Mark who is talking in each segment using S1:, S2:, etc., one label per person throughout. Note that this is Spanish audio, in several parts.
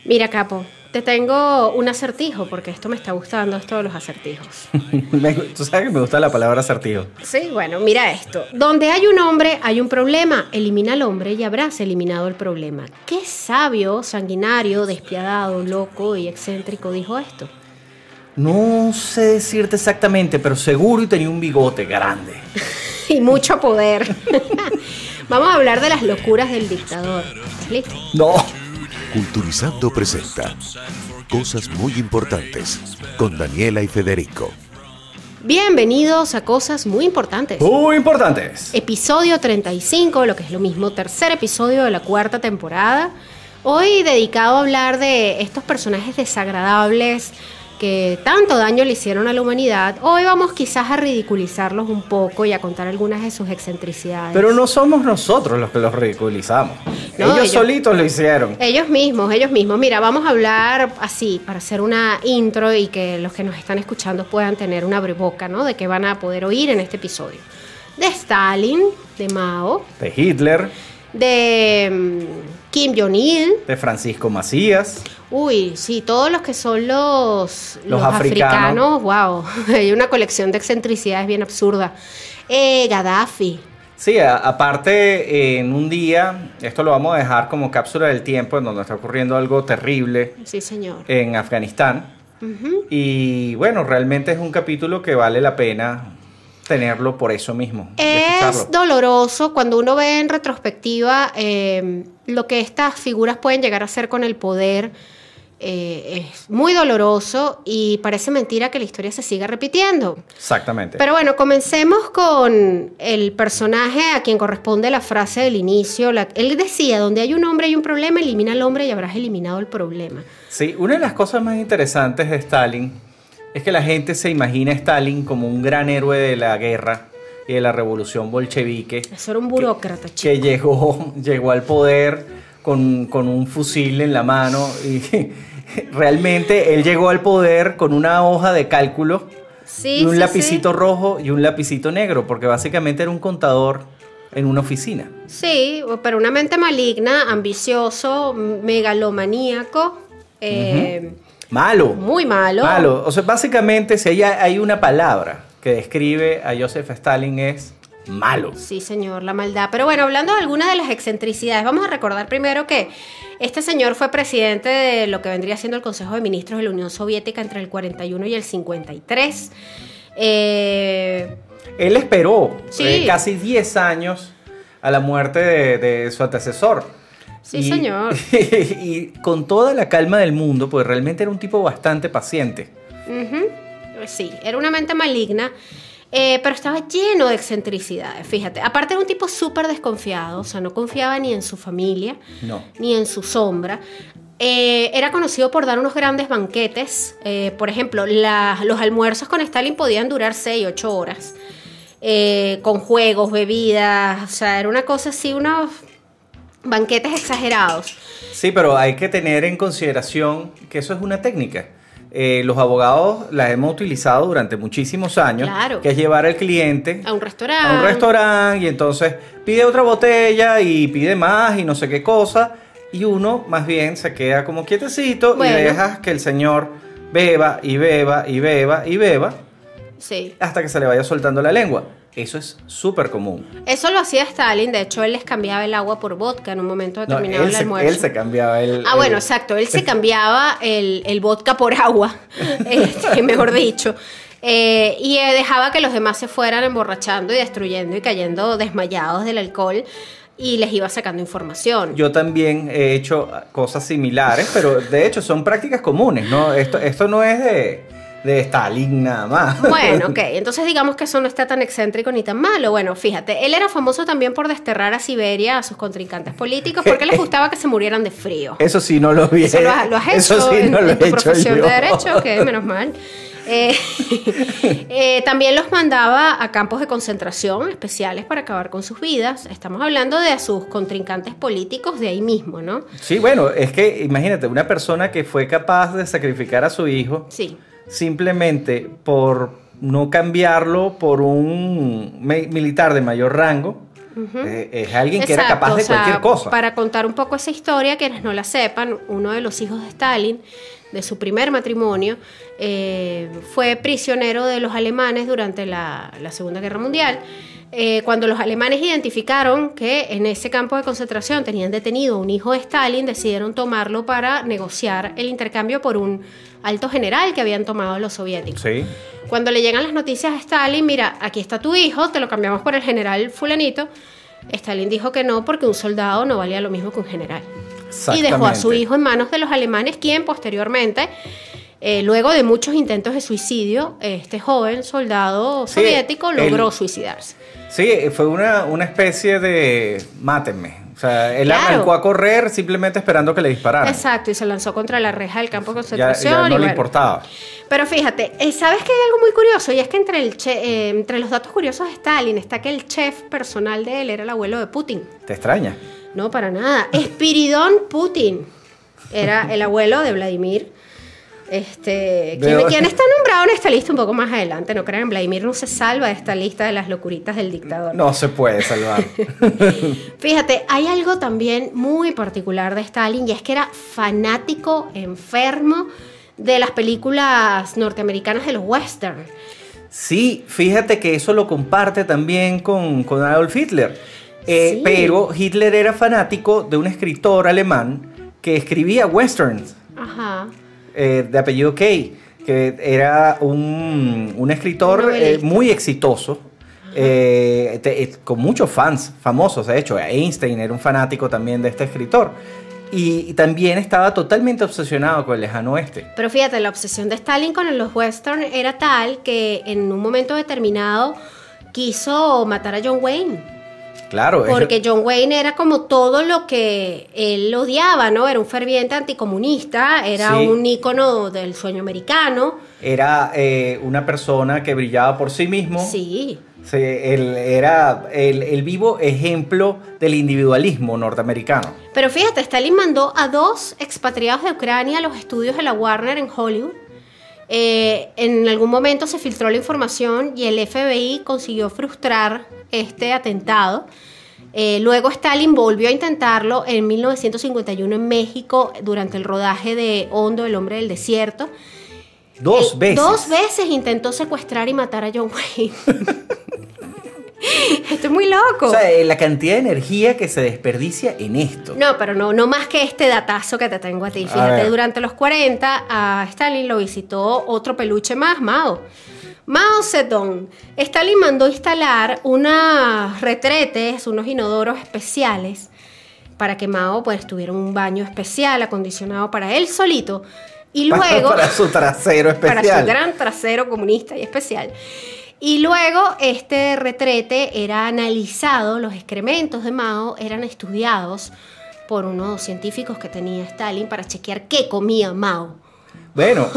S1: Mira, Capo, te tengo un acertijo, porque esto me está gustando, esto de los acertijos.
S2: Tú sabes que me gusta la palabra acertijo.
S1: Sí, bueno, mira esto. Donde hay un hombre, hay un problema. Elimina al hombre y habrás eliminado el problema. ¿Qué sabio, sanguinario, despiadado, loco y excéntrico dijo esto?
S2: No sé decirte exactamente, pero seguro y tenía un bigote grande.
S1: Y mucho poder. Vamos a hablar de las locuras del dictador. ¿Estás listo?
S2: No.
S3: Culturizando presenta Cosas muy importantes con Daniela y Federico.
S1: Bienvenidos a Cosas Muy Importantes.
S2: Muy importantes.
S1: Episodio 35, lo que es lo mismo, tercer episodio de la cuarta temporada. Hoy dedicado a hablar de estos personajes desagradables que tanto daño le hicieron a la humanidad. Hoy vamos quizás a ridiculizarlos un poco y a contar algunas de sus excentricidades.
S2: Pero no somos nosotros los que los ridiculizamos.
S1: No,
S2: ellos solitos lo hicieron.
S1: Ellos mismos. Mira, vamos a hablar así, para hacer una intro y que los que nos están escuchando puedan tener una abreboca, ¿no? De qué van a poder oír en este episodio. De Stalin, de Mao,
S2: De Hitler,
S1: de Kim Jong-il,
S2: de Francisco Macías.
S1: Uy, sí, todos los que son los
S2: africanos.
S1: wow, hay una colección de excentricidades bien absurda. Gaddafi.
S2: Sí, aparte en un día, esto lo vamos a dejar como cápsula del tiempo, en donde está ocurriendo algo terrible.
S1: Sí, señor.
S2: En Afganistán. Y bueno, realmente es un capítulo que vale la pena tenerlo por eso mismo.
S1: Es doloroso cuando uno ve en retrospectiva lo que estas figuras pueden llegar a hacer con el poder. Es muy doloroso y parece mentira que la historia se siga repitiendo.
S2: Exactamente.
S1: Pero bueno, comencemos con el personaje a quien corresponde la frase del inicio. Él decía, donde hay un hombre hay un problema, elimina al hombre y habrás eliminado el problema.
S2: Sí, una de las cosas más interesantes de Stalin es que la gente se imagina a Stalin como un gran héroe de la guerra y de la revolución bolchevique.
S1: Eso era un burócrata, chico.
S2: Que llegó al poder con un fusil en la mano y realmente él llegó al poder con una hoja de cálculo y un lapicito rojo y un lapicito negro, porque básicamente era un contador en una oficina.
S1: Sí, pero una mente maligna, ambicioso, megalomaníaco,
S2: Malo.
S1: Muy malo.
S2: Malo. O sea, básicamente, si hay una palabra que describe a Joseph Stalin es malo.
S1: Sí, señor, la maldad. Pero bueno, hablando de algunas de las excentricidades, vamos a recordar primero que este señor fue presidente de lo que vendría siendo el Consejo de Ministros de la Unión Soviética entre el 41 y el 53.
S2: Él esperó casi 10 años a la muerte de su antecesor.
S1: Sí, señor.
S2: Y con toda la calma del mundo, pues realmente era un tipo bastante paciente.
S1: Sí, era una mente maligna, pero estaba lleno de excentricidades, fíjate. Aparte era un tipo súper desconfiado, o sea, no confiaba ni en su familia, ni en su sombra. Era conocido por dar unos grandes banquetes. Por ejemplo, los almuerzos con Stalin podían durar 6, 8 horas, con juegos, bebidas, o sea, era una cosa así, unos banquetes exagerados.
S2: Sí, pero hay que tener en consideración que eso es una técnica. Los abogados las hemos utilizado durante muchísimos años,
S1: claro,
S2: que es llevar al cliente
S1: a un restaurante
S2: y entonces pide otra botella y pide más y no sé qué cosa, y uno más bien se queda como quietecito, bueno, y dejas que el señor beba y beba y beba y beba,
S1: sí,
S2: hasta que se le vaya soltando la lengua. Eso es súper común.
S1: Eso lo hacía Stalin. De hecho, él les cambiaba el agua por vodka en un momento determinado del almuerzo.
S2: Él se cambiaba
S1: bueno, exacto. Él se cambiaba el vodka por agua, mejor dicho. Y dejaba que los demás se fueran emborrachando y destruyendo y cayendo desmayados del alcohol. Y les iba sacando información.
S2: Yo también he hecho cosas similares, pero de hecho son prácticas comunes, ¿no? Esto no es de Stalin nada más.
S1: Bueno, ok, entonces digamos que eso no está tan excéntrico ni tan malo. Bueno, fíjate, él era famoso también por desterrar a Siberia a sus contrincantes políticos porque les gustaba que se murieran de frío.
S2: Eso sí no lo vi.
S1: Eso lo has hecho
S2: eso sí no
S1: en tu profesión
S2: yo.
S1: De derecho, ok, menos mal. También los mandaba a campos de concentración especiales para acabar con sus vidas. Estamos hablando de sus contrincantes políticos de ahí mismo, ¿no?
S2: Sí, bueno, es que imagínate, una persona que fue capaz de sacrificar a su hijo,
S1: sí,
S2: simplemente por no cambiarlo por un militar de mayor rango, Es alguien que era capaz de cualquier cosa.
S1: Para contar un poco esa historia, quienes no la sepan, uno de los hijos de Stalin, de su primer matrimonio, fue prisionero de los alemanes durante la Segunda Guerra Mundial. Cuando los alemanes identificaron que en ese campo de concentración tenían detenido a un hijo de Stalin, decidieron tomarlo para negociar el intercambio por un alto general que habían tomado los soviéticos.
S2: Sí.
S1: Cuando le llegan las noticias a Stalin, mira, aquí está tu hijo, te lo cambiamos por el general fulanito. Stalin dijo que no, porque un soldado no valía lo mismo que un general. Y dejó a su hijo en manos de los alemanes, quien posteriormente, luego de muchos intentos de suicidio, este joven soldado soviético logró suicidarse.
S2: Sí, fue una especie de mátenme. O sea, él arrancó a correr simplemente esperando que le dispararan.
S1: Exacto, y se lanzó contra la reja del campo de concentración.
S2: Ya no le importaba.
S1: Pero fíjate, ¿sabes que hay algo muy curioso? Y es que entre los datos curiosos de Stalin está que el chef personal de él era el abuelo de Putin.
S2: ¿Te extraña?
S1: No, para nada. Espiridón Putin era el abuelo de Vladimir. Quien está nombrado en esta lista un poco más adelante, no crean, Vladimir no se salva de esta lista de las locuritas del dictador.
S2: No se puede salvar.
S1: Fíjate, hay algo también muy particular de Stalin, y es que era fanático, enfermo de las películas norteamericanas de los western.
S2: Sí, fíjate que eso lo comparte también con Adolf Hitler. Sí. Pero Hitler era fanático de un escritor alemán que escribía westerns.
S1: Ajá.
S2: De apellido Kay, que era un escritor muy exitoso, con muchos fans famosos. De hecho, Einstein era un fanático también de este escritor. Y también estaba totalmente obsesionado con el lejano oeste.
S1: Pero fíjate, la obsesión de Stalin con los western era tal que en un momento determinado quiso matar a John Wayne.
S2: Claro,
S1: porque John Wayne era como todo lo que él odiaba, ¿no? Era un ferviente anticomunista, era un ícono del sueño americano.
S2: Era una persona que brillaba por sí mismo.
S1: Sí.
S2: Él era el vivo ejemplo del individualismo norteamericano.
S1: Pero fíjate, Stalin mandó a 2 expatriados de Ucrania a los estudios de la Warner en Hollywood. En algún momento se filtró la información y el FBI consiguió frustrar este atentado. Luego Stalin volvió a intentarlo en 1951 en México durante el rodaje de Hondo, el hombre del desierto.
S2: 2 veces.
S1: 2 veces intentó secuestrar y matar a John Wayne. Esto es muy loco.
S2: O sea, la cantidad de energía que se desperdicia en esto.
S1: No, pero no más que este datazo que te tengo a ti. Fíjate, durante los 40 a Stalin lo visitó otro peluche más, Mao Zedong. Stalin mandó instalar unos retretes, unos inodoros especiales para que Mao pues tuviera un baño especial acondicionado para él solito. Y luego
S2: para su trasero especial.
S1: Para su gran trasero comunista y especial. Y luego este retrete era analizado, los excrementos de Mao eran estudiados por unos científicos que tenía Stalin para chequear qué comía Mao.
S2: Bueno,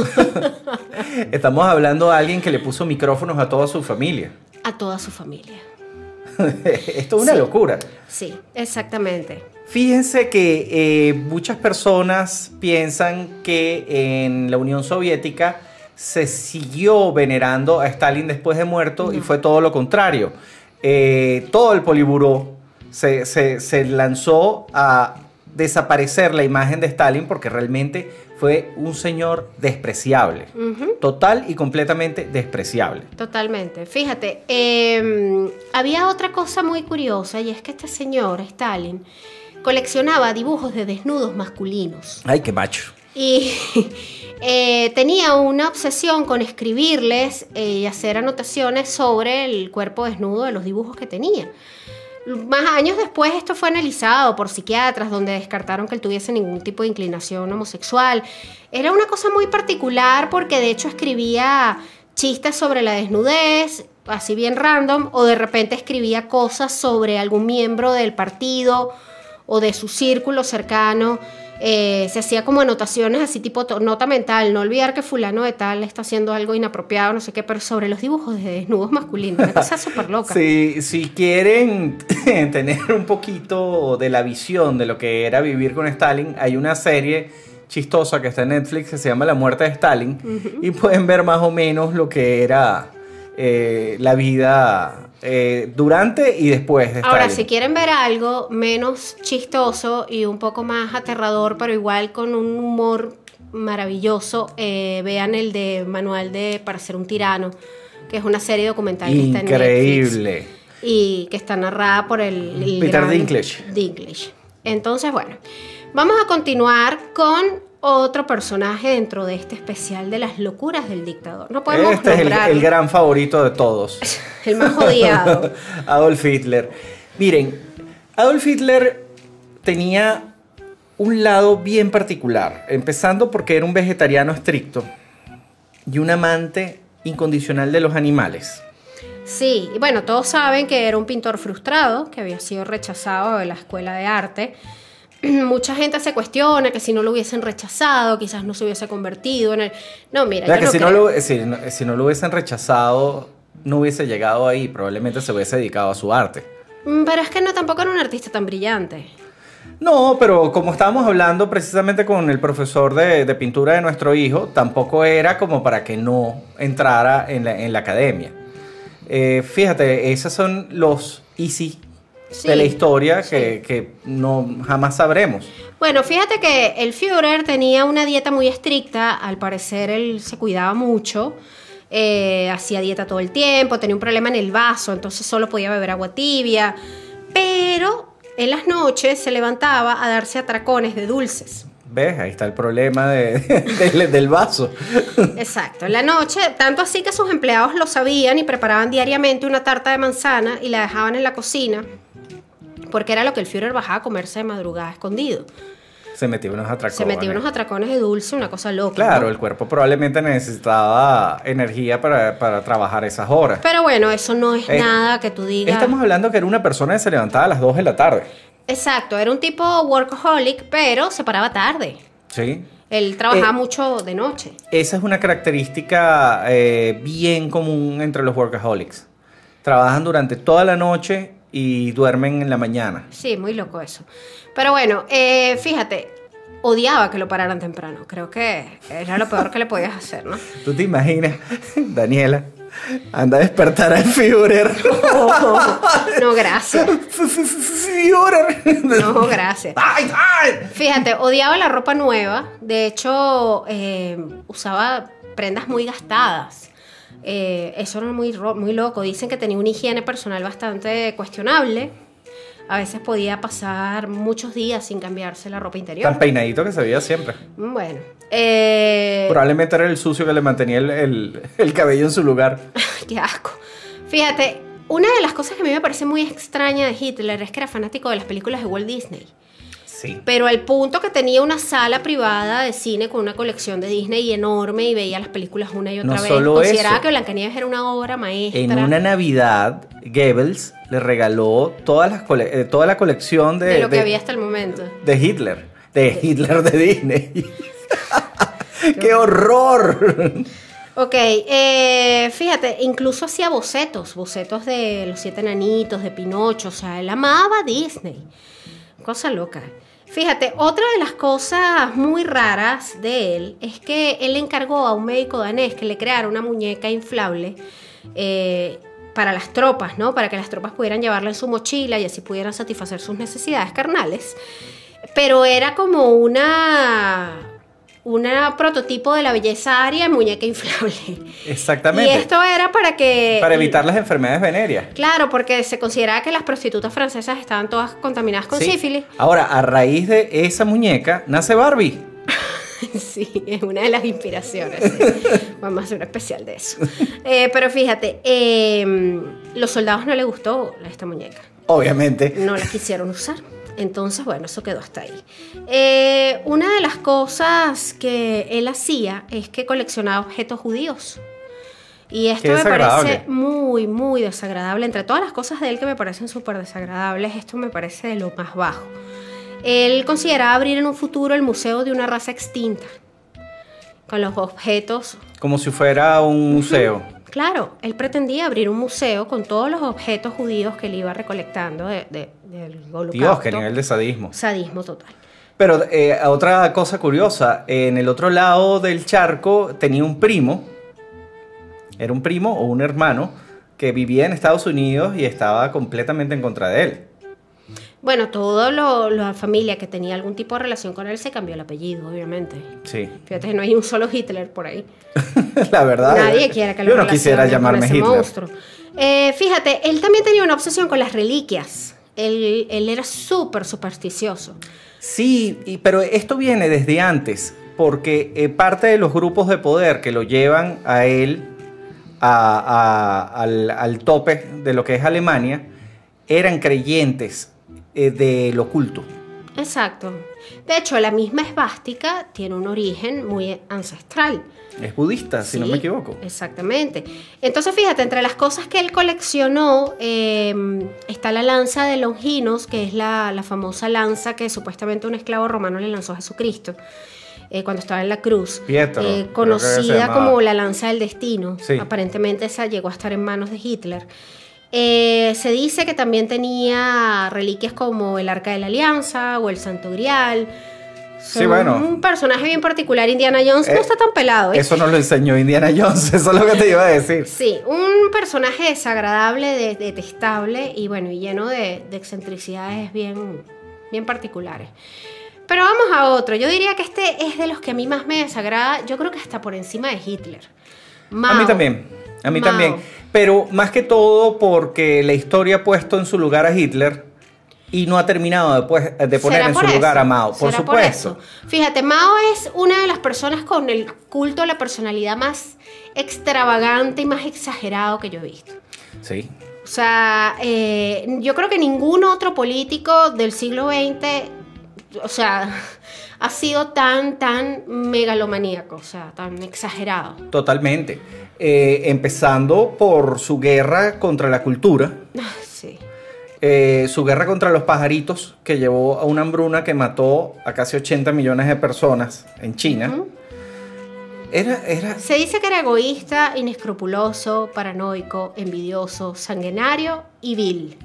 S2: estamos hablando de alguien que le puso micrófonos a toda su familia.
S1: A toda su familia.
S2: Esto es una locura.
S1: Sí, exactamente.
S2: Fíjense que muchas personas piensan que en la Unión Soviética se siguió venerando a Stalin después de muerto, y fue todo lo contrario. Todo el Politburó se lanzó a desaparecer la imagen de Stalin porque realmente fue un señor despreciable. Total y completamente despreciable.
S1: Totalmente. Fíjate, había otra cosa muy curiosa, y es que este señor, Stalin, coleccionaba dibujos de desnudos masculinos.
S2: ¡Ay, qué macho!
S1: Y tenía una obsesión con escribirles y hacer anotaciones sobre el cuerpo desnudo de los dibujos que tenía. Más años después esto fue analizado por psiquiatras, donde descartaron que él tuviese ningún tipo de inclinación homosexual. Era una cosa muy particular porque de hecho escribía chistes sobre la desnudez, así bien random, o de repente escribía cosas sobre algún miembro del partido o de su círculo cercano. Se hacía como anotaciones así tipo nota mental, no olvidar que fulano de tal está haciendo algo inapropiado, no sé qué, pero sobre los dibujos de desnudos masculinos, una cosa súper loca.
S2: Sí, si quieren tener un poquito de la visión de lo que era vivir con Stalin, hay una serie chistosa que está en Netflix que se llama La muerte de Stalin, y pueden ver más o menos lo que era la vida durante y después de Stalin.
S1: Ahora, si quieren ver algo menos chistoso y un poco más aterrador, pero igual con un humor maravilloso, vean el de Manual para ser un tirano, que es una serie documental que está en Netflix. Increíble. Y que está narrada por el
S2: Peter Dinklage.
S1: Entonces, bueno, vamos a continuar con otro personaje dentro de este especial de las locuras del dictador. No podemos
S2: nombrar... es el gran favorito de todos.
S1: El más odiado.
S2: Adolf Hitler. Miren, Adolf Hitler tenía un lado bien particular, empezando porque era un vegetariano estricto y un amante incondicional de los animales.
S1: Sí, y bueno, todos saben que era un pintor frustrado, que había sido rechazado de la escuela de arte. Mucha gente se cuestiona que si no lo hubiesen rechazado, quizás no se hubiese convertido en el... No, mira, yo
S2: si no lo hubiesen rechazado, no hubiese llegado ahí, probablemente se hubiese dedicado a su arte.
S1: Pero es que no, tampoco era un artista tan brillante.
S2: No, pero como estábamos hablando precisamente con el profesor de pintura de nuestro hijo, tampoco era como para que no entrara en la academia. Fíjate, esos son los easy de la historia que no jamás sabremos.
S1: Bueno, fíjate que el Führer tenía una dieta muy estricta. Al parecer él se cuidaba mucho, hacía dieta todo el tiempo, tenía un problema en el vaso, entonces solo podía beber agua tibia, pero en las noches se levantaba a darse atracones de dulces.
S2: ¿Ves? Ahí está el problema del vaso.
S1: Exacto. En la noche, tanto así que sus empleados lo sabían y preparaban diariamente una tarta de manzana y la dejaban en la cocina, porque era lo que el Führer bajaba a comerse de madrugada escondido.
S2: Se metía unos atracones.
S1: Se metía unos atracones de dulce, una cosa loca.
S2: Claro,
S1: ¿no?
S2: El cuerpo probablemente necesitaba energía para trabajar esas horas.
S1: Pero bueno, eso no es nada que tú digas.
S2: Estamos hablando que era una persona que se levantaba a las 2 de la tarde.
S1: Exacto, era un tipo workaholic, pero se paraba tarde.
S2: Sí.
S1: Él trabajaba mucho de noche.
S2: Esa es una característica bien común entre los workaholics. Trabajan durante toda la noche y duermen en la mañana.
S1: Sí, muy loco eso. Pero bueno, fíjate, odiaba que lo pararan temprano. Creo que era lo peor que le podías hacer, ¿no?
S2: ¿Tú te imaginas, Daniela? Anda a despertar al Führer.
S1: No, gracias.
S2: Führer.
S1: No, gracias.
S2: ¡Ay, ay!
S1: Fíjate, odiaba la ropa nueva. De hecho, usaba prendas muy gastadas. Eso era muy loco. Dicen que tenía una higiene personal bastante cuestionable. A veces podía pasar muchos días sin cambiarse la ropa interior.
S2: Tan peinadito que se veía siempre.
S1: Bueno.
S2: Probablemente era el sucio que le mantenía el cabello en su lugar.
S1: Qué asco. Fíjate, una de las cosas que a mí me parece muy extraña de Hitler es que era fanático de las películas de Walt Disney.
S2: Sí.
S1: Pero al punto que tenía una sala privada de cine con una colección de Disney enorme y veía las películas una y otra vez. Consideraba que Blancanieves era una obra maestra.
S2: En una Navidad, Goebbels le regaló toda la colección
S1: de lo que había hasta el momento.
S2: De Hitler. De Hitler de Disney. ¡Qué horror!
S1: Ok, fíjate, incluso hacía bocetos de Los 7 Enanitos, de Pinocho. O sea, él amaba Disney. Cosa loca. Fíjate, otra de las cosas muy raras de él es que él le encargó a un médico danés que le creara una muñeca inflable para las tropas, ¿no? Para que las tropas pudieran llevarla en su mochila y así pudieran satisfacer sus necesidades carnales. Pero era como una prototipo de la belleza aria en muñeca inflable.
S2: Exactamente.
S1: Y esto era para
S2: evitar las enfermedades venéreas.
S1: Claro, porque se consideraba que las prostitutas francesas estaban todas contaminadas con sífilis.
S2: Ahora, a raíz de esa muñeca, nace Barbie.
S1: Sí, es una de las inspiraciones. Sí. Vamos a hacer un especial de eso. Pero fíjate, los soldados no les gustó esta muñeca.
S2: Obviamente.
S1: No la quisieron usar. Entonces, bueno, eso quedó hasta ahí. Una de las cosas que él hacía es que coleccionaba objetos judíos. Y esto me parece muy, muy desagradable. Entre todas las cosas de él que me parecen súper desagradables, esto me parece de lo más bajo. Él consideraba abrir en un futuro el museo de una raza extinta, con los objetos.
S2: Como si fuera un museo.
S1: Claro, él pretendía abrir un museo con todos los objetos judíos que él iba recolectando del holocausto.
S2: Dios, qué nivel de sadismo.
S1: Sadismo total.
S2: Pero otra cosa curiosa, en el otro lado del charco tenía un primo, era un primo o un hermano que vivía en Estados Unidos y estaba completamente en contra de él.
S1: Bueno, toda la familia que tenía algún tipo de relación con él se cambió el apellido, obviamente.
S2: Sí.
S1: Fíjate que no hay un solo Hitler por ahí.
S2: La verdad.
S1: Nadie quiere que lo
S2: yo no quisiera llamarme Hitler.
S1: Monstruo. Fíjate, él también tenía una obsesión con las reliquias. Él era súper supersticioso.
S2: Sí, pero esto viene desde antes, porque parte de los grupos de poder que lo llevan a él al tope de lo que es Alemania eran creyentes del oculto.
S1: Exacto. De hecho, la misma esvástica tiene un origen muy ancestral.
S2: Es budista, si no me equivoco.
S1: Exactamente. Entonces, fíjate, entre las cosas que él coleccionó está la lanza de Longinos, que es la famosa lanza que supuestamente un esclavo romano le lanzó a Jesucristo cuando estaba en la cruz.
S2: Pietro,
S1: conocida como la lanza del destino.
S2: Sí.
S1: Aparentemente esa llegó a estar en manos de Hitler. Se dice que también tenía reliquias como el Arca de la Alianza o el Santo Grial. Un personaje bien particular. Indiana Jones no está tan pelado.
S2: Eso no lo enseñó Indiana Jones, eso es lo que te iba a decir.
S1: Sí, un personaje desagradable, detestable y bueno, y lleno de excentricidades bien particulares. Pero vamos a otro. Yo diría que este es de los que a mí más me desagrada. Yo creo que hasta por encima de Hitler. Mao.
S2: A mí también. Pero más que todo porque la historia ha puesto en su lugar a Hitler y no ha terminado de poner en su lugar a Mao, por supuesto.
S1: Fíjate, Mao es una de las personas con el culto a la personalidad más extravagante y más exagerado que yo he visto.
S2: Sí.
S1: O sea, yo creo que ningún otro político del siglo XX, o sea, ha sido tan megalomaníaco, o sea, tan exagerado.
S2: Totalmente. Empezando por su guerra contra la cultura.
S1: Sí.
S2: Su guerra contra los pajaritos, que llevó a una hambruna que mató a casi 80 millones de personas en China. Uh-huh.
S1: Se dice que era egoísta, inescrupuloso, paranoico, envidioso, sanguinario y vil.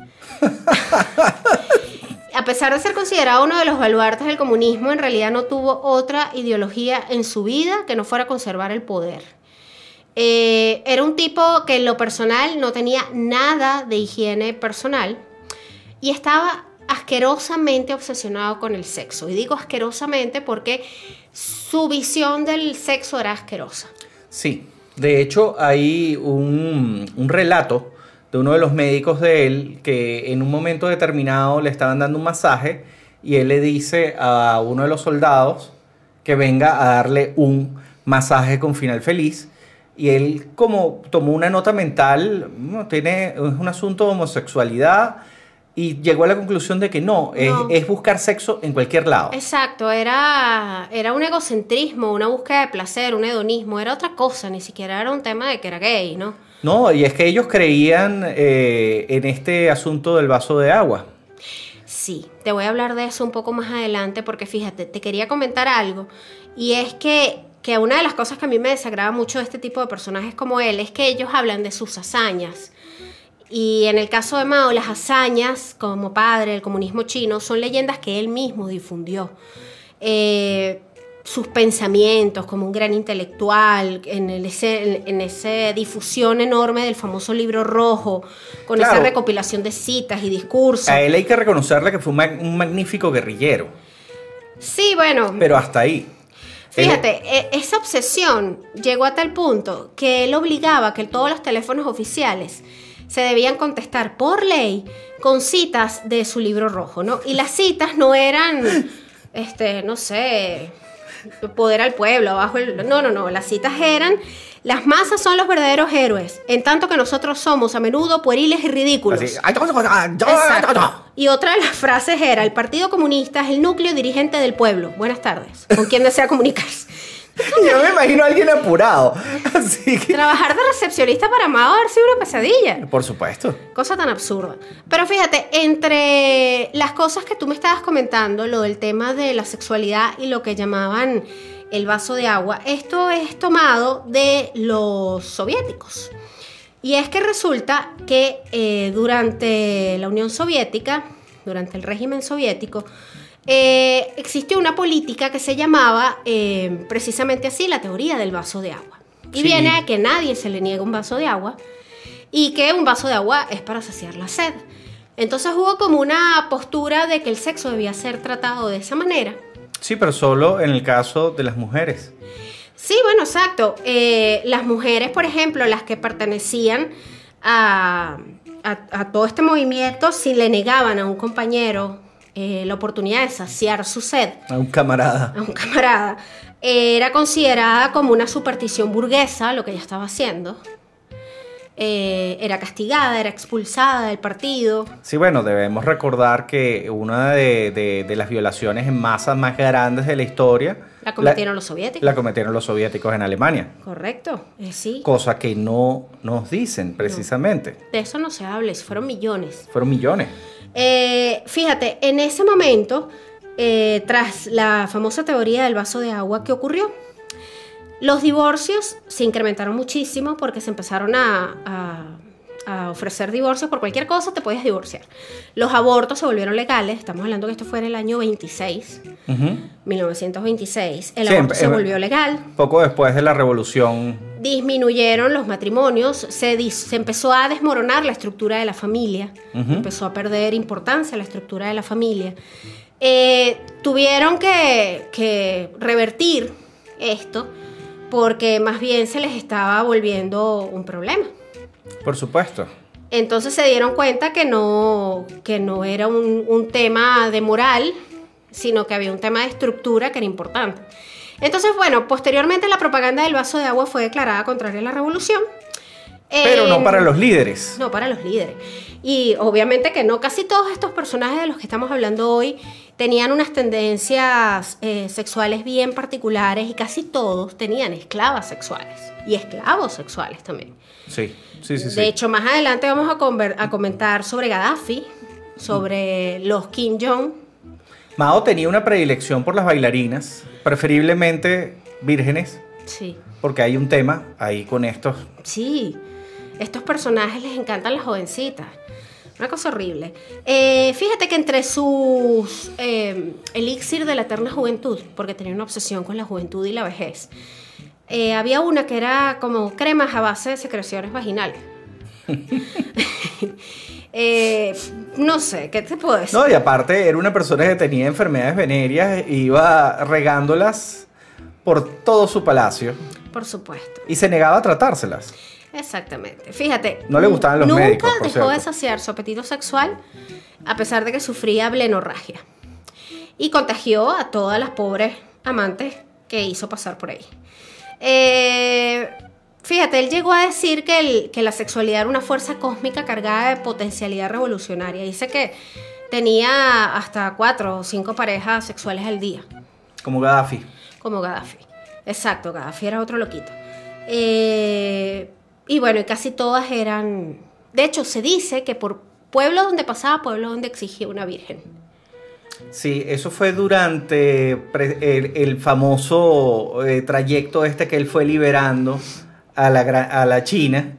S1: A pesar de ser considerado uno de los baluartes del comunismo, en realidad no tuvo otra ideología en su vida que no fuera conservar el poder. Era un tipo que en lo personal no tenía nada de higiene personal y estaba asquerosamente obsesionado con el sexo. Y digo asquerosamente porque su visión del sexo era asquerosa.
S2: Sí, de hecho hay un relato de uno de los médicos de él que en un momento determinado le estaban dando un masaje y él le dice a uno de los soldados que venga a darle un masaje con final feliz. Y él, como tomó una nota mental, es un asunto de homosexualidad y llegó a la conclusión de que no. Es buscar sexo en cualquier lado.
S1: Exacto, era un egocentrismo, una búsqueda de placer, un hedonismo, era otra cosa, ni siquiera era un tema de que era gay, ¿no?
S2: No, y es que ellos creían en este asunto del vaso de agua.
S1: Sí, te voy a hablar de eso un poco más adelante porque fíjate, te quería comentar algo y es que una de las cosas que a mí me desagrada mucho de este tipo de personajes como él es que ellos hablan de sus hazañas. Y en el caso de Mao, las hazañas como padre del comunismo chino son leyendas que él mismo difundió. Sus pensamientos como un gran intelectual, en esa difusión enorme del famoso libro rojo, con esa recopilación de citas y discursos.
S2: A él hay que reconocerle que fue un magnífico guerrillero.
S1: Sí, bueno.
S2: Pero hasta ahí.
S1: Fíjate, esa obsesión llegó a tal punto que él obligaba a que todos los teléfonos oficiales se debían contestar por ley con citas de su libro rojo, ¿no? Y las citas no eran, no sé, poder al pueblo, abajo el... No, las citas eran: las masas son los verdaderos héroes, en tanto que nosotros somos a menudo pueriles y ridículos. Exacto. Y otra de las frases era: el Partido Comunista es el núcleo dirigente del pueblo. Buenas tardes. ¿Con quién desea comunicarse?
S2: Yo me imagino a alguien apurado. Así que...
S1: Trabajar de recepcionista para Mao haber sido una pesadilla.
S2: Por supuesto.
S1: Cosa tan absurda. Pero fíjate, entre las cosas que tú me estabas comentando, lo del tema de la sexualidad y lo que llamaban el vaso de agua, esto es tomado de los soviéticos. Y es que resulta que durante la Unión Soviética, durante el régimen soviético, existió una política que se llamaba precisamente así, la teoría del vaso de agua. Y viene a que nadie se le niega un vaso de agua. y que un vaso de agua es para saciar la sed. Entonces hubo como una postura de que el sexo debía ser tratado de esa manera.
S2: Sí, pero solo en el caso de las mujeres.
S1: Sí, bueno, exacto. Las mujeres, por ejemplo, las que pertenecían a todo este movimiento, si le negaban a un compañero la oportunidad de saciar su sed,
S2: a un camarada,
S1: era considerada como una superstición burguesa lo que ella estaba haciendo. Era castigada, era expulsada del partido.
S2: Sí, bueno, debemos recordar que una de las violaciones en masa más grandes de la historia
S1: la cometieron los soviéticos.
S2: La cometieron los soviéticos en Alemania.
S1: Correcto, sí.
S2: Cosa que no nos dicen precisamente.
S1: No, de eso no se habla, fueron millones.
S2: Fueron millones.
S1: Fíjate, en ese momento, tras la famosa teoría del vaso de agua, ¿qué ocurrió? Los divorcios se incrementaron muchísimo porque se empezaron a ofrecer divorcios por cualquier cosa, te podías divorciar. Los abortos se volvieron legales, estamos hablando que esto fue en el año 26, 1926. El aborto se volvió legal.
S2: Poco después de la revolución.
S1: Disminuyeron los matrimonios, se empezó a desmoronar la estructura de la familia, empezó a perder importancia la estructura de la familia. Tuvieron que revertir esto porque más bien se les estaba volviendo un problema.
S2: Por supuesto.
S1: Entonces se dieron cuenta que no era un tema de moral, sino que había un tema de estructura que era importante. Entonces, bueno, posteriormente la propaganda del vaso de agua fue declarada contraria a la revolución.
S2: Pero no para los líderes.
S1: No para los líderes. Y obviamente que no, casi todos estos personajes de los que estamos hablando hoy tenían unas tendencias sexuales bien particulares y casi todos tenían esclavas sexuales y esclavos sexuales también.
S2: Sí.
S1: De hecho, más adelante vamos a comentar sobre Gaddafi, sobre los Kim Jong.
S2: Mao tenía una predilección por las bailarinas, preferiblemente vírgenes.
S1: Sí.
S2: Porque hay un tema ahí con estos.
S1: Sí, estos personajes les encantan las jovencitas. Una cosa horrible. Fíjate que entre sus elixir de la eterna juventud, porque tenía una obsesión con la juventud y la vejez, había una que era como cremas a base de secreciones vaginales. No sé, ¿qué te puedo decir?
S2: No, y aparte era una persona que tenía enfermedades venéreas e iba regándolas por todo su palacio.
S1: Por supuesto.
S2: Y se negaba a tratárselas.
S1: Exactamente. Fíjate.
S2: No le gustaban los médicos,
S1: Nunca dejó de saciar su apetito sexual a pesar de que sufría blenorragia. Y contagió a todas las pobres amantes que hizo pasar por ahí. Fíjate, él llegó a decir que la sexualidad era una fuerza cósmica cargada de potencialidad revolucionaria. Dice que tenía hasta 4 o 5 parejas sexuales al día.
S2: Como Gaddafi.
S1: Como Gaddafi. Exacto, Gaddafi era otro loquito. Y bueno, y casi todas eran... De hecho, se dice que por pueblo donde pasaba, pueblo donde exigía una virgen.
S2: Sí, eso fue durante el famoso trayecto que él fue liberando a la China,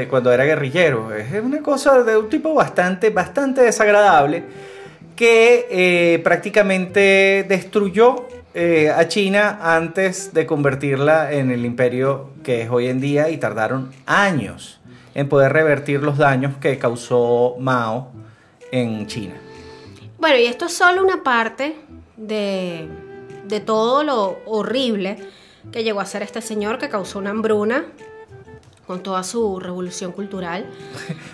S2: cuando era guerrillero. Es una cosa de un tipo bastante desagradable que prácticamente destruyó a China antes de convertirla en el imperio que es hoy en día, y tardaron años en poder revertir los daños que causó Mao en China.
S1: Bueno, y esto es solo una parte de todo lo horrible que llegó a ser este señor, que causó una hambruna con toda su revolución cultural.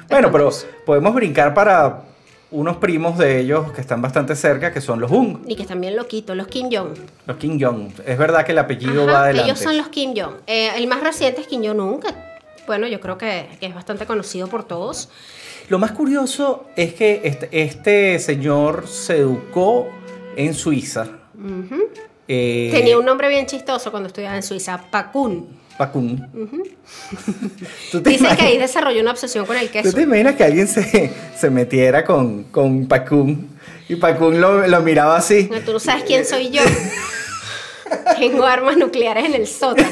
S2: Bueno, pero podemos brincar para unos primos de ellos que están bastante cerca, que son los Jung.
S1: Y que están bien loquitos, los Kim Jong.
S2: Los Kim Jong. Es verdad que el apellido va adelante.
S1: Ellos son los Kim Jong. El más reciente es Kim Jong-un, que bueno, yo creo que es bastante conocido por todos.
S2: Lo más curioso es que este señor se educó en Suiza.
S1: Uh-huh. Tenía un nombre bien chistoso cuando estudiaba en Suiza, Pakun.
S2: Pakun.
S1: Uh-huh. Dicen que ahí desarrolló una obsesión con el queso.
S2: ¿Tú te imaginas que alguien se metiera con Pakun y Pakun lo miraba así?
S1: No, tú no sabes quién soy yo. Tengo armas nucleares en el sótano.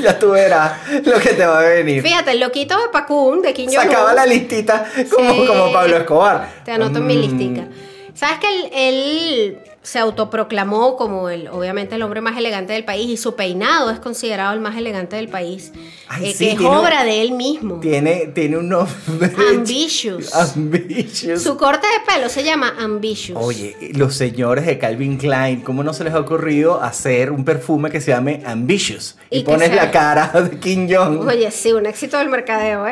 S2: Ya tú verás lo que te va a venir.
S1: Fíjate, el loquito de Pakun, de Kim Jong-un,
S2: sacaba la listita como Pablo Escobar.
S1: Te anoto en mi listica. ¿Sabes que él se autoproclamó como obviamente el hombre más elegante del país, y su peinado es considerado el más elegante del país,
S2: Ay,
S1: que es obra de él mismo.
S2: Tiene un nombre.
S1: Ambitious.
S2: Ambitious.
S1: Su corte de pelo se llama Ambitious.
S2: Oye, los señores de Calvin Klein, ¿cómo no se les ha ocurrido hacer un perfume que se llame Ambitious? Y pones la cara de Kim Jong.
S1: Oye, sí, un éxito del mercadeo,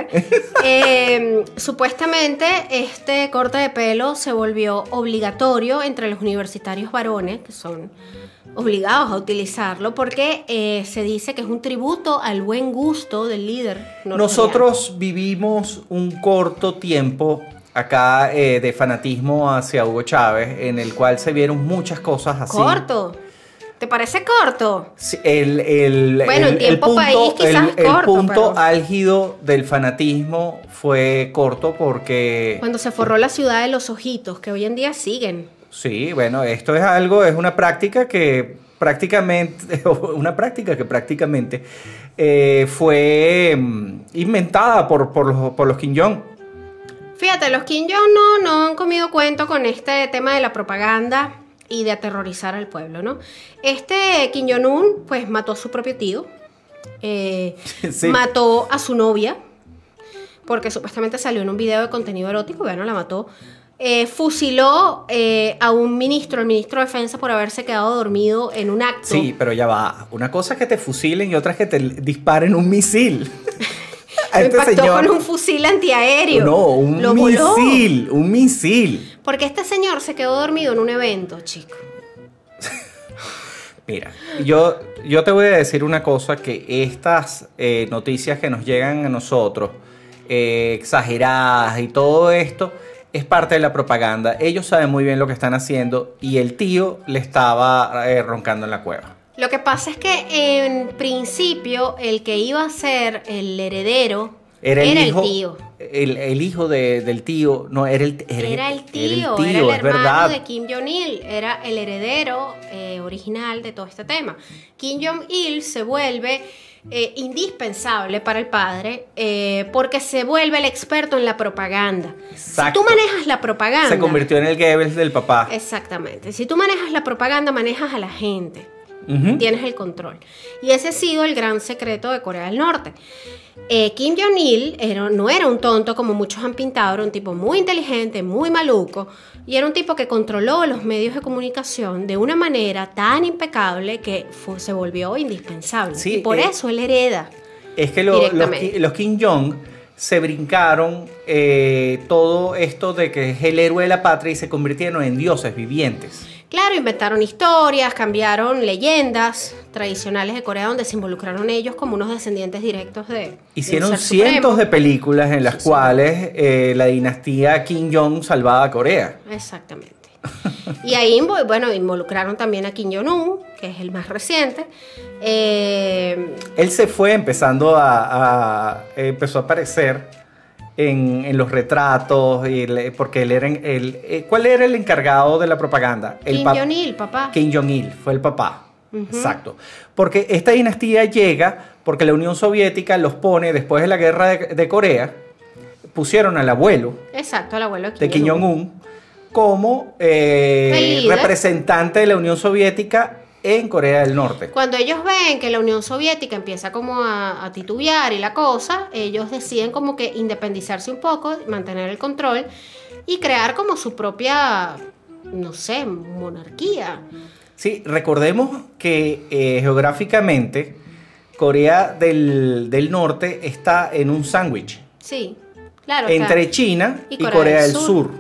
S1: Supuestamente este corte de pelo se volvió obligatorio entre los universitarios varones, que son obligados a utilizarlo, porque se dice que es un tributo al buen gusto del líder norteamericano.
S2: Nosotros vivimos un corto tiempo acá de fanatismo hacia Hugo Chávez, en el cual se vieron muchas cosas así.
S1: ¿Corto? ¿Te parece corto?
S2: Sí,
S1: bueno, en tiempo país quizás
S2: el
S1: corto,
S2: punto
S1: pero
S2: álgido del fanatismo fue corto porque...
S1: cuando se forró la ciudad de los ojitos, que hoy en día siguen.
S2: Sí, bueno, esto es una práctica que prácticamente fue inventada por los Kim Jong.
S1: Fíjate, los Kim Jong no han comido cuento con este tema de la propaganda y de aterrorizar al pueblo, ¿no? Este Kim Jong-un, pues, mató a su propio tío,
S2: Sí.
S1: mató a su novia, porque supuestamente salió en un video de contenido erótico, bueno, la mató. Fusiló a un ministro, el ministro de Defensa, por haberse quedado dormido en un acto.
S2: Sí, pero ya va. Una cosa es que te fusilen y otra es que te disparen un misil.
S1: Lo impactó con un fusil antiaéreo.
S2: No, un misil.
S1: Porque este señor se quedó dormido en un evento, chico.
S2: Mira, yo te voy a decir una cosa, que estas noticias que nos llegan a nosotros, exageradas y todo esto, es parte de la propaganda. Ellos saben muy bien lo que están haciendo y el tío le estaba roncando en la cueva.
S1: Lo que pasa es que en principio el que iba a ser el heredero era el tío.
S2: El hijo del tío, no, era el tío,
S1: era el hermano
S2: verdad.
S1: de Kim Jong-il, era el heredero original de todo este tema. Kim Jong-il se vuelve indispensable para el padre porque se vuelve el experto en la propaganda.
S2: Exacto.
S1: Si tú manejas la propaganda...
S2: Se convirtió en el Goebbels del papá.
S1: Exactamente. Si tú manejas la propaganda, manejas a la gente.
S2: Uh-huh.
S1: Tienes el control. Y ese ha sido el gran secreto de Corea del Norte. Kim Jong-il no era un tonto como muchos han pintado, era un tipo muy inteligente, muy maluco, y era un tipo que controló los medios de comunicación de una manera tan impecable que se volvió indispensable.
S2: Sí,
S1: y por eso él hereda.
S2: Es que los Kim Jong se brincaron todo esto de que es el héroe de la patria y se convirtieron en dioses vivientes.
S1: Claro, inventaron historias, cambiaron leyendas tradicionales de Corea donde se involucraron ellos como unos descendientes directos de...
S2: Hicieron cientos de películas en las cuales la dinastía Kim Jong salvaba a Corea.
S1: Exactamente. Y ahí, bueno, involucraron también a Kim Jong-un, que es el más reciente.
S2: Él se fue empezó a aparecer en los retratos, porque él era ¿cuál era el encargado de la propaganda?
S1: Kim Jong-il, papá.
S2: Kim Jong-il fue el papá. Uh-huh. Exacto. Porque esta dinastía llega porque la Unión Soviética los pone, después de la guerra de Corea, pusieron al abuelo.
S1: Exacto, al abuelo
S2: de Kim Jong-un como representante de la Unión Soviética en Corea del Norte.
S1: Cuando ellos ven que la Unión Soviética empieza como a titubear y la cosa, ellos deciden como que independizarse un poco, mantener el control y crear como su propia, no sé, monarquía.
S2: Sí, recordemos que geográficamente Corea del Norte está en un sándwich.
S1: Sí, claro.
S2: Entre China y Corea del Sur,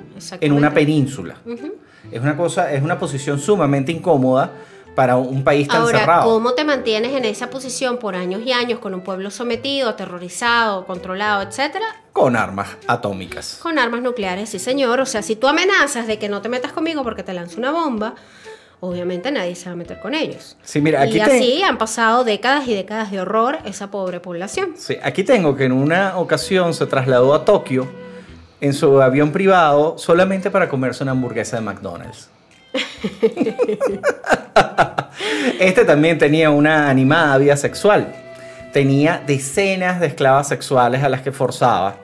S2: en una península. Uh-huh. Es una posición sumamente incómoda para un país tan cerrado.
S1: Ahora, ¿cómo te mantienes en esa posición por años y años con un pueblo sometido, aterrorizado, controlado, etcétera?
S2: Con armas atómicas.
S1: Con armas nucleares, sí señor. O sea, si tú amenazas de que no te metas conmigo porque te lanzo una bomba, obviamente nadie se va a meter con ellos.
S2: Sí, mira, aquí
S1: así han pasado décadas y décadas de horror esa pobre población.
S2: Sí, aquí tengo que en una ocasión se trasladó a Tokio en su avión privado solamente para comerse una hamburguesa de McDonald's. Este también tenía una animada vida sexual. tenía decenas de esclavas sexuales a las que forzaba.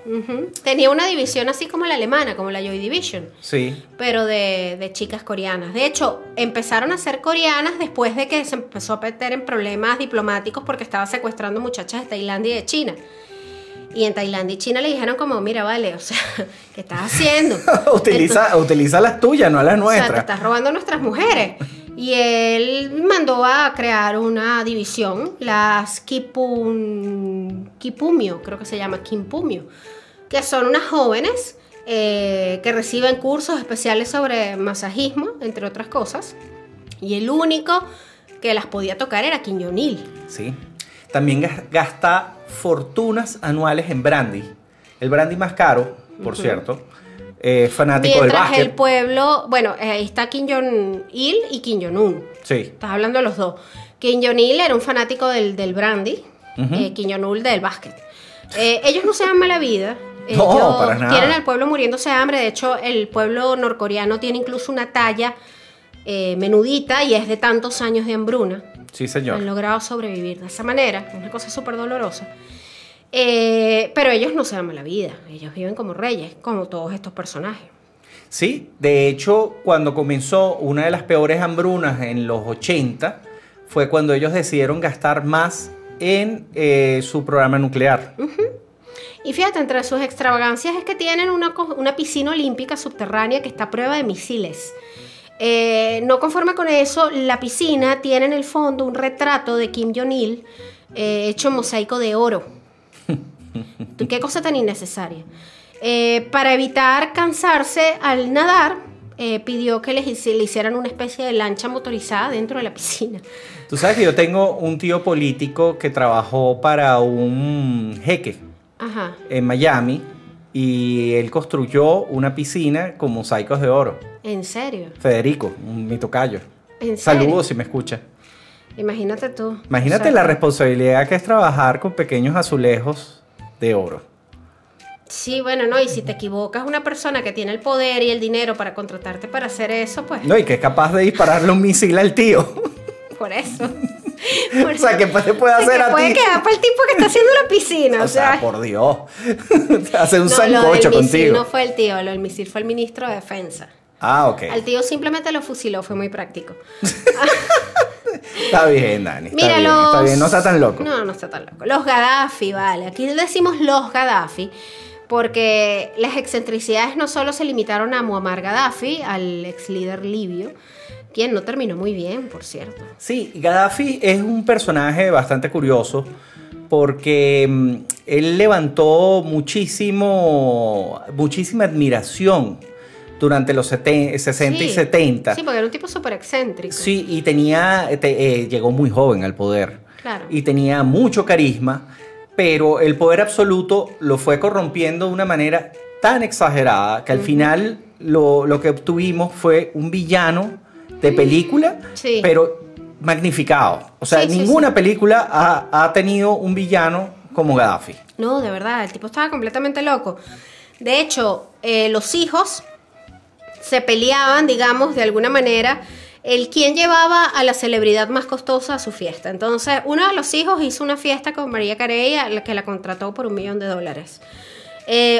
S1: Tenía una división así como la alemana, como la Joy Division.
S2: Sí.
S1: Pero de chicas coreanas. De hecho, empezaron a ser coreanas después de que se empezó a meter en problemas diplomáticos porque estaba secuestrando muchachas de Tailandia y de China. Y en Tailandia y China le dijeron como, mira, vale, o sea, ¿qué estás haciendo?
S2: utiliza las tuyas, no las nuestras.
S1: O sea, te estás robando a nuestras mujeres. Y él mandó a crear una división, las Kipumio, creo que se llama Kimpumio, que son unas jóvenes que reciben cursos especiales sobre masajismo, entre otras cosas. Y el único que las podía tocar era Kim Jong-il.
S2: Sí. También gasta fortunas anuales en brandy. El brandy más caro, por cierto. Fanático del básquet.
S1: El pueblo, bueno, ahí está Kim Jong-il y Kim Jong-un.
S2: Sí.
S1: Estás hablando de los dos. Kim Jong-il era un fanático del brandy, Kim Jong-un del básquet. Ellos no se dan mala vida.
S2: No, para nada.
S1: Tienen al pueblo muriéndose de hambre. De hecho, el pueblo norcoreano tiene incluso una talla menudita y es de tantos años de hambruna.
S2: Sí, señor.
S1: Han logrado sobrevivir de esa manera. Es una cosa súper dolorosa. Pero ellos no se dan mala vida. Ellos viven como reyes, como todos estos personajes.
S2: Sí, de hecho, cuando comenzó una de las peores hambrunas en los 80, fue cuando ellos decidieron gastar más en su programa nuclear.
S1: Y fíjate, entre sus extravagancias es que tienen una piscina olímpica subterránea que está a prueba de misiles. No conforme con eso, la piscina tiene en el fondo un retrato de Kim Jong-il hecho en mosaico de oro. Qué cosa tan innecesaria. Para evitar cansarse al nadar, pidió que le hicieran una especie de lancha motorizada dentro de la piscina.
S2: Tú sabes que yo tengo un tío político que trabajó para un jeque en Miami y él construyó una piscina con mosaicos de oro.
S1: ¿En serio?
S2: Federico, mi tocayo.
S1: ¿En serio?
S2: Saludos si me escucha.
S1: Imagínate tú.
S2: Imagínate la responsabilidad que es trabajar con pequeños azulejos de oro.
S1: Sí, bueno, no, y si te equivocas, una persona que tiene el poder y el dinero para contratarte para hacer eso, pues...
S2: No, y que es capaz de dispararle un misil al tío.
S1: Por eso.
S2: O sea, ¿qué se puede hacer a ti?
S1: Puede quedar para el tipo que está haciendo la piscina.
S2: O sea, por Dios. Hace un sancocho
S1: contigo. Lo del misil
S2: contigo.
S1: no fue el tío, lo del misil fue el ministro de Defensa.
S2: Ah, ok.
S1: Al tío simplemente lo fusiló, fue muy práctico.
S2: Está bien, Dani.
S1: Mira,
S2: está bien, no está tan loco.
S1: No está tan loco. Los Gaddafi, vale. Aquí decimos los Gaddafi porque las excentricidades no solo se limitaron a Muammar Gaddafi, al ex líder libio, quien no terminó muy bien, por cierto.
S2: Sí, Gaddafi es un personaje bastante curioso porque él levantó muchísima admiración durante los 60 y 70.
S1: Sí, porque era un tipo súper excéntrico.
S2: Sí, y llegó muy joven al poder.
S1: Claro.
S2: Y tenía mucho carisma, pero el poder absoluto lo fue corrompiendo de una manera tan exagerada que al final lo que obtuvimos fue un villano de película, pero magnificado. O sea, ninguna película ha tenido un villano como Gaddafi.
S1: No, de verdad, el tipo estaba completamente loco. De hecho, los hijos se peleaban, digamos, de alguna manera, el quien llevaba a la celebridad más costosa a su fiesta. Entonces, uno de los hijos hizo una fiesta con Mariah Carey, a la que la contrató por $1 millón.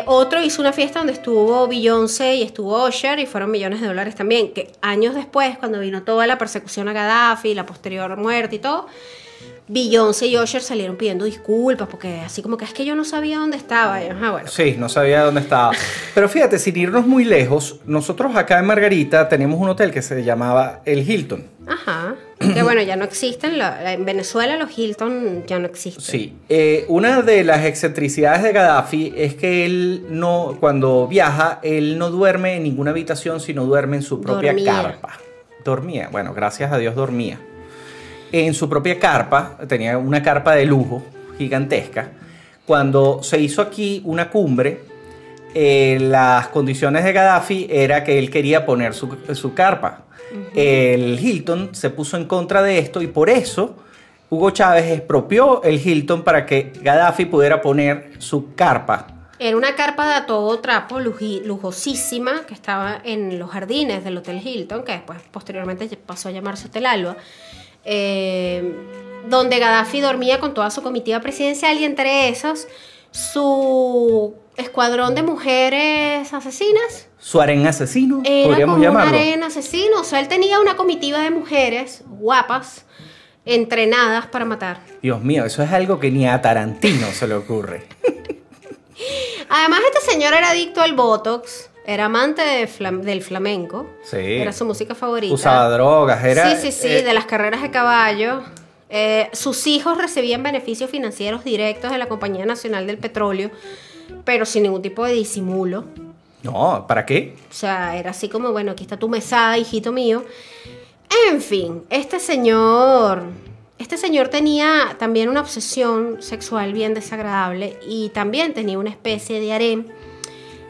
S1: Otro hizo una fiesta donde estuvo Beyoncé y estuvo Usher y fueron $1 millones también, que años después, cuando vino toda la persecución a Gaddafi, la posterior muerte y todo, Beyoncé y Usher salieron pidiendo disculpas porque así como que es que yo no sabía dónde estaba. Y, bueno.
S2: Sí, no sabía dónde estaba. Pero fíjate, sin irnos muy lejos, nosotros acá en Margarita tenemos un hotel que se llamaba el Hilton.
S1: Ajá. Que bueno, ya no existen. En Venezuela los Hilton ya no existen.
S2: Sí. Una de las excentricidades de Gaddafi es que él no, cuando viaja, él no duerme en ninguna habitación, sino duerme en su propia carpa. Dormía. Bueno, gracias a Dios dormía. En su propia carpa, tenía una carpa de lujo gigantesca. Cuando se hizo aquí una cumbre, las condiciones de Gaddafi era que él quería poner su carpa. El Hilton se puso en contra de esto y por eso Hugo Chávez expropió el Hilton para que Gaddafi pudiera poner su carpa.
S1: Era una carpa de a todo trapo, lujosísima, que estaba en los jardines del Hotel Hilton, que después posteriormente pasó a llamarse Hotel Alba, donde Gaddafi dormía con toda su comitiva presidencial y entre esos su escuadrón de mujeres asesinas.
S2: Su harén asesino, podríamos llamarlo.
S1: Un harén asesino, o sea, él tenía una comitiva de mujeres guapas, entrenadas para matar.
S2: Dios mío, eso es algo que ni a Tarantino se le ocurre.
S1: Además, este señor era adicto al Botox, era amante del flamenco,
S2: sí.
S1: Era su música favorita.
S2: Usaba drogas, era...
S1: Sí, de las carreras de caballo. Sus hijos recibían beneficios financieros directos de la Compañía Nacional del Petróleo, pero sin ningún tipo de disimulo.
S2: No, ¿para qué?
S1: O sea, era así como, bueno, aquí está tu mesada, hijito mío. En fin, este señor tenía también una obsesión sexual bien desagradable y también tenía una especie de harén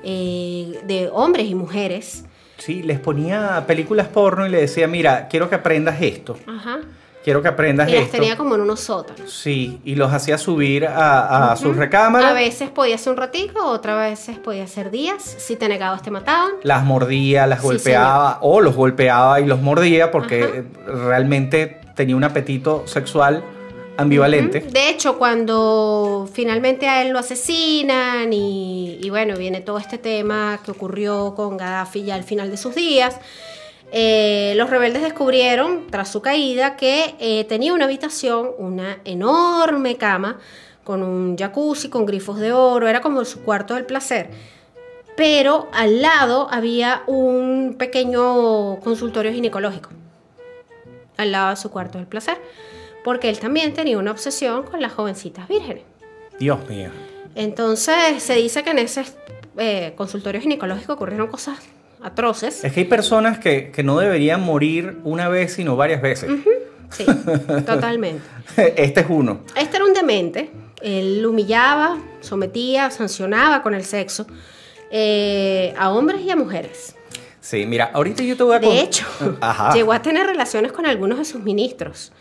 S1: de hombres y mujeres.
S2: Sí, les ponía películas porno y le decía, mira, quiero que aprendas esto.
S1: Ajá.
S2: Quiero que aprendas esto.
S1: Y las tenía como en unos sótanos.
S2: Sí, y los hacía subir a sus recámaras.
S1: A veces podía ser un ratico, otras veces podía ser días. Si te negabas te mataban.
S2: Las mordía, las golpeaba, o los golpeaba y los mordía porque realmente tenía un apetito sexual ambivalente.
S1: De hecho, cuando finalmente a él lo asesinan y bueno, viene todo este tema que ocurrió con Gaddafi ya al final de sus días, los rebeldes descubrieron, tras su caída, que tenía una habitación, una enorme cama, con un jacuzzi, con grifos de oro, era como su cuarto del placer. Pero al lado había un pequeño consultorio ginecológico, al lado de su cuarto del placer, porque él también tenía una obsesión con las jovencitas vírgenes.
S2: Dios mío.
S1: Entonces se dice que en ese consultorio ginecológico ocurrieron cosas atroces.
S2: Es que hay personas que no deberían morir una vez, sino varias veces.
S1: Sí, totalmente.
S2: Este es uno.
S1: Este era un demente. Él humillaba, sometía, sancionaba con el sexo a hombres y a mujeres.
S2: Sí, mira, ahorita yo te voy a...
S1: De hecho, llegó a tener relaciones con algunos de sus ministros.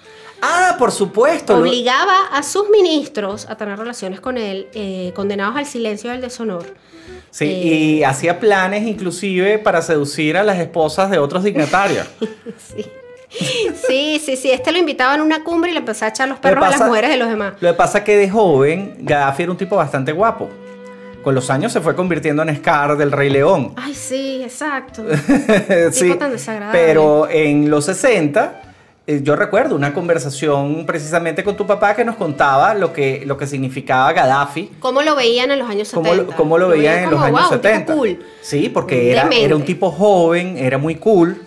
S2: Ah, por supuesto.
S1: Obligaba a sus ministros a tener relaciones con él, condenados al silencio y al deshonor.
S2: Sí, y hacía planes inclusive para seducir a las esposas de otros dignatarios.
S1: Sí. Este lo invitaban a una cumbre y le empezaba a echar los perros a las mujeres de los demás.
S2: Lo que pasa es que de joven, Gaddafi era un tipo bastante guapo. Con los años se fue convirtiendo en Scar del Rey León.
S1: Ay, sí, exacto.
S2: Sí,
S1: tipo tan desagradable.
S2: Pero en los 60... yo recuerdo una conversación precisamente con tu papá que nos contaba lo que significaba Gaddafi.
S1: ¿Cómo lo veían en los años 70?
S2: ¿Cómo lo veían en los años 70?
S1: Un tipo cool.
S2: Sí, porque era un tipo joven, era muy cool.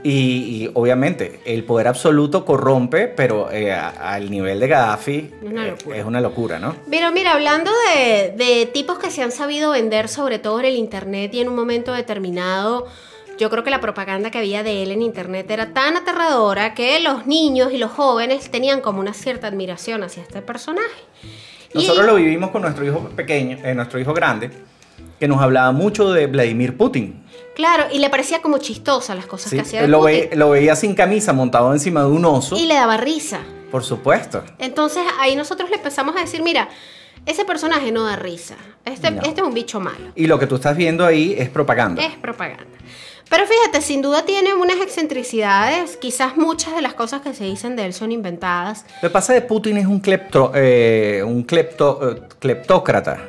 S2: Y obviamente el poder absoluto corrompe, pero al nivel de Gaddafi es una locura, ¿no?
S1: Pero mira, hablando de tipos que se han sabido vender, sobre todo en el internet y en un momento determinado, yo creo que la propaganda que había de él en internet era tan aterradora que los niños y los jóvenes tenían como una cierta admiración hacia este personaje.
S2: Nosotros lo vivimos con nuestro hijo pequeño, nuestro hijo grande, que nos hablaba mucho de Vladimir Putin.
S1: Claro, y le parecía como chistosa las cosas que hacía de Putin.
S2: Lo veía sin camisa, montado encima de un oso.
S1: Y le daba risa.
S2: Por supuesto.
S1: Entonces ahí nosotros le empezamos a decir, mira, ese personaje no da risa. Este es un bicho malo.
S2: Y lo que tú estás viendo ahí es propaganda.
S1: Es propaganda. Pero fíjate, sin duda tiene unas excentricidades. Quizás muchas de las cosas que se dicen de él son inventadas.
S2: Lo que pasa es que Putin es un cleptócrata,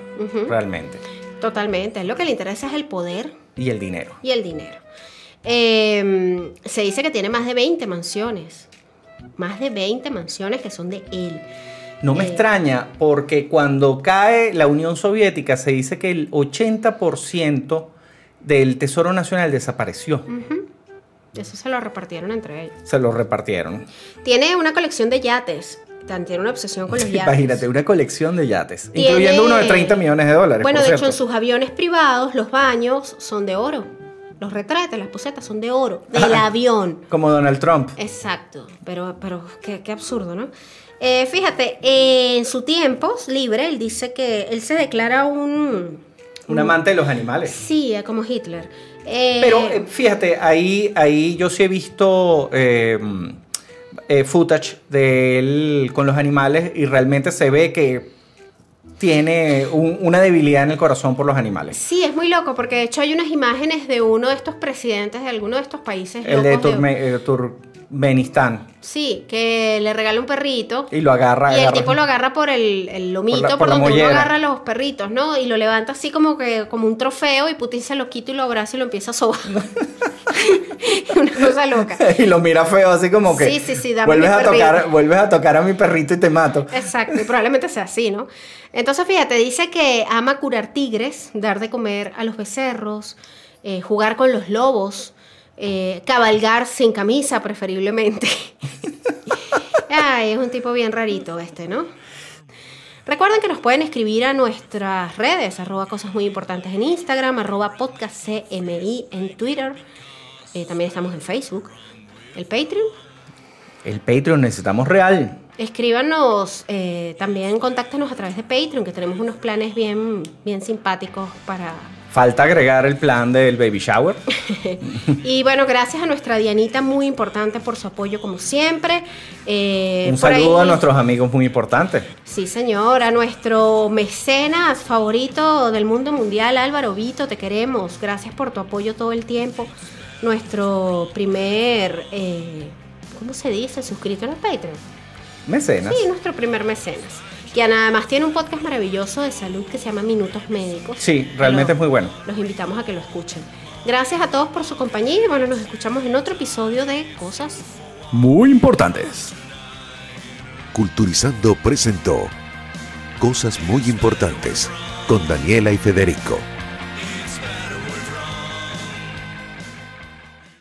S2: realmente.
S1: Totalmente. Lo que le interesa es el poder.
S2: Y el dinero.
S1: Se dice que tiene más de 20 mansiones. Más de 20 mansiones que son de él.
S2: No me extraña, porque cuando cae la Unión Soviética se dice que el 80% del Tesoro Nacional desapareció.
S1: Eso se lo repartieron entre ellos.
S2: Se lo repartieron.
S1: Tiene una colección de yates. Tiene una obsesión con los yates.
S2: Imagínate, una colección de yates. Incluyendo uno de $30 millones.
S1: Bueno, de hecho, en sus aviones privados, los baños son de oro. Los retratos, las posetas son de oro. Del avión.
S2: Como Donald Trump.
S1: Exacto. Pero qué absurdo, ¿no? Fíjate, en su tiempo libre, él dice que él se declara un
S2: amante de los animales.
S1: Sí, como Hitler.
S2: Pero fíjate, ahí yo sí he visto footage de él con los animales y realmente se ve que tiene una debilidad en el corazón por los animales.
S1: Sí, es muy loco porque de hecho hay unas imágenes de uno de estos presidentes de alguno de estos países
S2: el
S1: locos
S2: Benistán.
S1: Sí, que le regala un perrito.
S2: Y lo agarra.
S1: Y el tipo lo agarra por el lomito, por donde uno agarra a los perritos, ¿no? Y lo levanta así como un trofeo, y Putin se lo quita y lo abraza y lo empieza a sobar. Una cosa loca.
S2: Y lo mira feo, así como que...
S1: Sí, dame
S2: vuelves a tocar a mi perrito y te mato.
S1: Exacto, y probablemente sea así, ¿no? Entonces, fíjate, dice que ama curar tigres, dar de comer a los becerros, jugar con los lobos, cabalgar sin camisa, preferiblemente. Ay, es un tipo bien rarito ¿no? Recuerden que nos pueden escribir a nuestras redes, @cosas muy importantes en Instagram, @podcastcmi en Twitter. También estamos en Facebook. ¿El Patreon?
S2: El Patreon, necesitamos real.
S1: Escríbanos, también contáctenos a través de Patreon, que tenemos unos planes bien simpáticos para...
S2: Falta agregar el plan del baby shower.
S1: Y bueno, gracias a nuestra Dianita, muy importante por su apoyo como siempre.
S2: Un saludo a nuestros amigos muy importantes.
S1: Sí, señor, a nuestro mecenas favorito del mundo mundial, Álvaro Vito, te queremos. Gracias por tu apoyo todo el tiempo. Nuestro primer, ¿cómo se dice? Suscriptor al Patreon.
S2: Mecenas.
S1: Sí, nuestro primer mecenas. Que además tiene un podcast maravilloso de salud que se llama Minutos Médicos.
S2: Sí, realmente es muy bueno.
S1: Los invitamos a que lo escuchen. Gracias a todos por su compañía y bueno, nos escuchamos en otro episodio de Cosas
S3: Muy Importantes. Culturizando presentó Cosas Muy Importantes con Daniela y Federico.